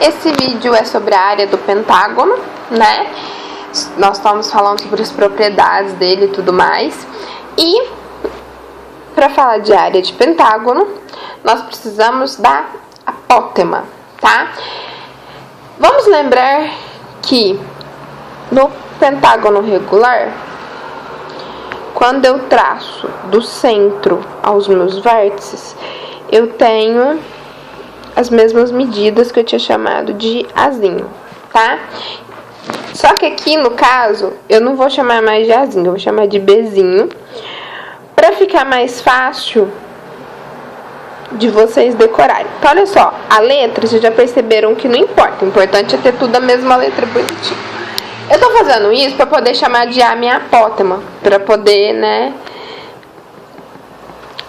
Esse vídeo é sobre a área do pentágono, né? Nós estamos falando sobre as propriedades dele e tudo mais. E para falar de área de pentágono, nós precisamos da apótema, tá? Vamos lembrar que no pentágono regular, quando eu traço do centro aos meus vértices, eu tenho as mesmas medidas que eu tinha chamado de azinho, tá? Só que aqui, no caso, eu não vou chamar mais de azinho, eu vou chamar de bezinho, para ficar mais fácil de vocês decorarem. Então, olha só, a letra, vocês já perceberam que não importa, o importante é ter tudo a mesma letra bonitinha. Eu tô fazendo isso para poder chamar de a minha apótema, para poder, né,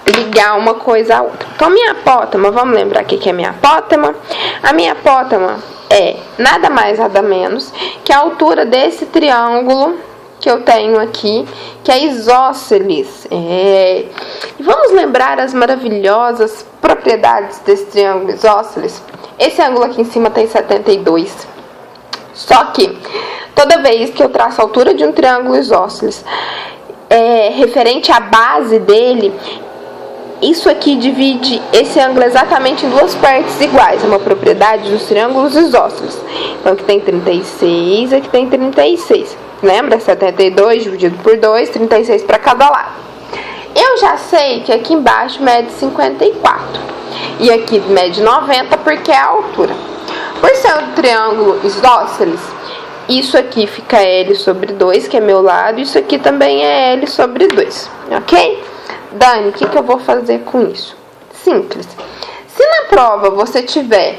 ligar uma coisa a outra. Então, minha apótema, vamos lembrar aqui que é minha apótema. A minha apótema é nada mais, nada menos que a altura desse triângulo que eu tenho aqui, que é isósceles. E vamos lembrar as maravilhosas propriedades desse triângulo isósceles. Esse ângulo aqui em cima tem 72. Só que toda vez que eu traço a altura de um triângulo isósceles referente à base dele, isso aqui divide esse ângulo exatamente em duas partes iguais. É uma propriedade dos triângulos isósceles. Então, aqui tem 36, aqui tem 36. Lembra? 72 dividido por 2, 36 para cada lado. Eu já sei que aqui embaixo mede 54. E aqui mede 90 porque é a altura. Por ser um triângulo isósceles, isso aqui fica L sobre 2, que é meu lado. Isso aqui também é L sobre 2. Ok? Dani, o que eu vou fazer com isso? Simples. Se na prova você tiver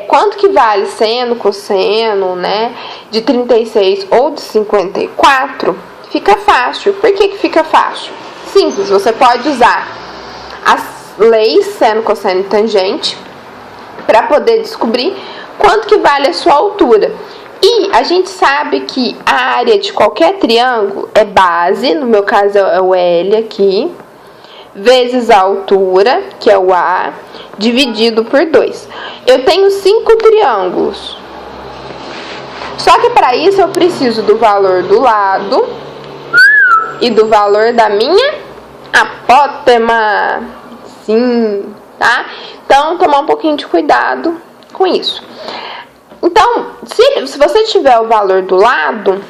quanto que vale seno, cosseno, né, de 36 ou de 54, fica fácil. Por que fica fácil? Simples, você pode usar as leis seno, cosseno e tangente para poder descobrir quanto que vale a sua altura. E a gente sabe que a área de qualquer triângulo é base, no meu caso é o L aqui, vezes a altura, que é o A, dividido por 2. Eu tenho 5 triângulos. Só que para isso eu preciso do valor do lado e do valor da minha apótema. Sim, tá? Então, tomar um pouquinho de cuidado com isso. Então, se você tiver o valor do lado,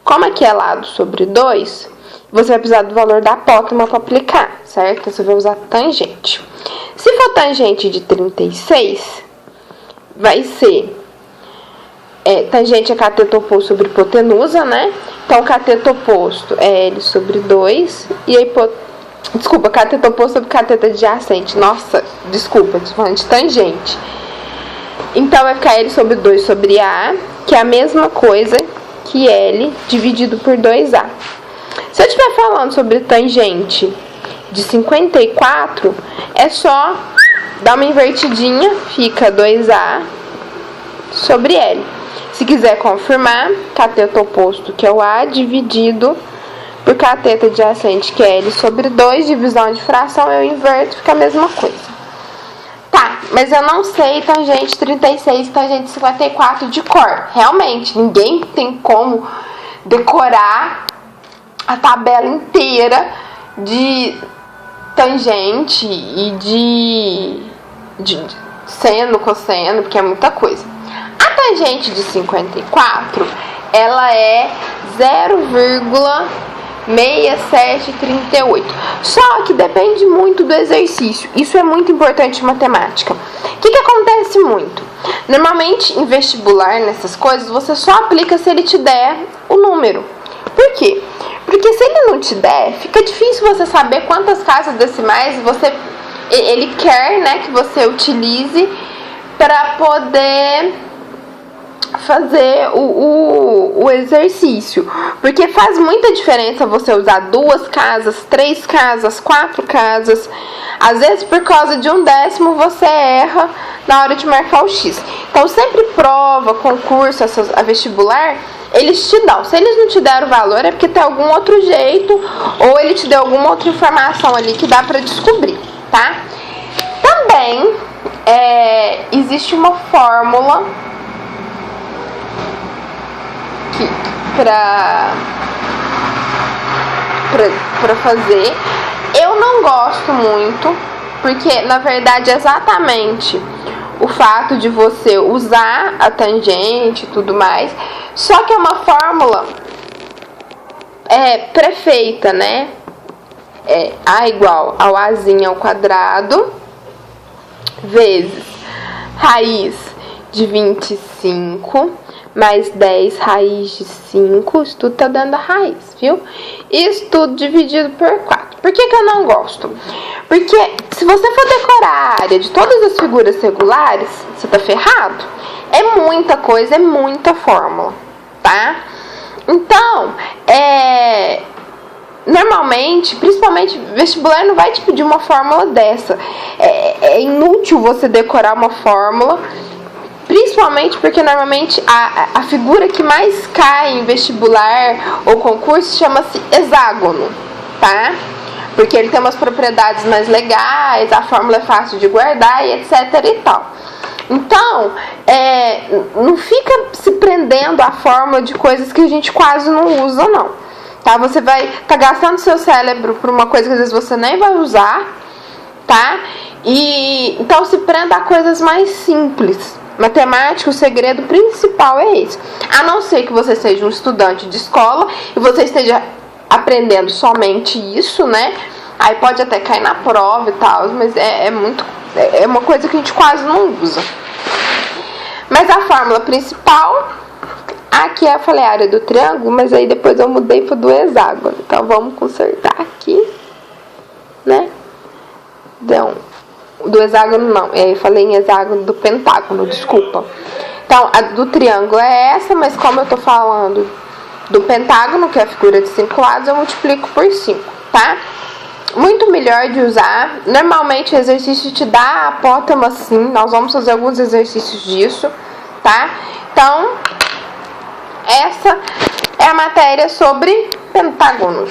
como aqui é lado sobre 2, você vai precisar do valor da apótema para aplicar, certo? Você vai usar tangente. Se for tangente de 36, vai ser tangente é cateto oposto sobre hipotenusa, né? Então, cateto oposto é L sobre 2 e a cateto oposto sobre cateto adjacente. Nossa, desculpa, estou falando de tangente. Então, vai ficar L sobre 2 sobre A, que é a mesma coisa que L dividido por 2A. Se eu estiver falando sobre tangente de 54, é só dar uma invertidinha, fica 2A sobre L. Se quiser confirmar, cateto oposto, que é o A, dividido por cateto adjacente, que é L sobre 2, divisão de fração, eu inverto, fica a mesma coisa. Tá, mas eu não sei tangente 36 e tangente 54 de cor. Realmente, ninguém tem como decorar a tabela inteira de tangente e de seno, cosseno, porque é muita coisa. A tangente de 54, ela é 0,6738. Só que depende muito do exercício. Isso é muito importante em matemática. O que acontece muito? Normalmente, em vestibular, nessas coisas, você só aplica se ele te der o número. Por quê? Porque se ele não te der, fica difícil você saber quantas casas decimais ele quer, né, que você utilize para poder fazer o exercício. Porque faz muita diferença você usar 2 casas, 3 casas, 4 casas. Às vezes, por causa de 1/10, você erra na hora de marcar o X. Então, sempre prova, concurso, a vestibular, eles te dão. Se eles não te deram o valor, é porque tem algum outro jeito, ou ele te deu alguma outra informação ali que dá pra descobrir, tá? Também, existe uma fórmula que pra fazer. Eu não gosto muito, porque na verdade é exatamente o fato de você usar a tangente e tudo mais, só que é uma fórmula prefeita, né? A igual ao Azinho ao quadrado vezes raiz de 25 mais 10 raiz de 5, isso tudo tá dando a raiz, viu? Isso tudo dividido por 4. Por que eu não gosto? Porque se você for decorar a área de todas as figuras regulares, você tá ferrado. É muita coisa, é muita fórmula, tá? Então, normalmente, principalmente vestibular não vai te pedir uma fórmula dessa. É inútil você decorar uma fórmula, principalmente porque normalmente a figura que mais cai em vestibular ou concurso chama-se hexágono, tá? Porque ele tem umas propriedades mais legais, a fórmula é fácil de guardar e etc e tal. Então, não fica se prendendo à fórmula de coisas que a gente quase não usa, não. Tá? Você vai estar gastando seu cérebro por uma coisa que às vezes você nem vai usar, tá? Então se prenda a coisas mais simples. Matemática, o segredo principal é esse. A não ser que você seja um estudante de escola e você esteja aprendendo somente isso, né? Aí pode até cair na prova e tal, mas é uma coisa que a gente quase não usa. Mas a fórmula principal, aqui eu falei a área do triângulo, mas aí depois eu mudei para do hexágono. Então vamos consertar aqui, né? Então, do hexágono não, eu falei em hexágono do pentágono, desculpa. Então, a do triângulo é essa, mas como eu tô falando do pentágono, que é a figura de 5 lados, eu multiplico por 5, tá? Muito melhor de usar. Normalmente o exercício te dá a apótema assim. Nós vamos fazer alguns exercícios disso, tá? Então, essa é a matéria sobre pentágonos.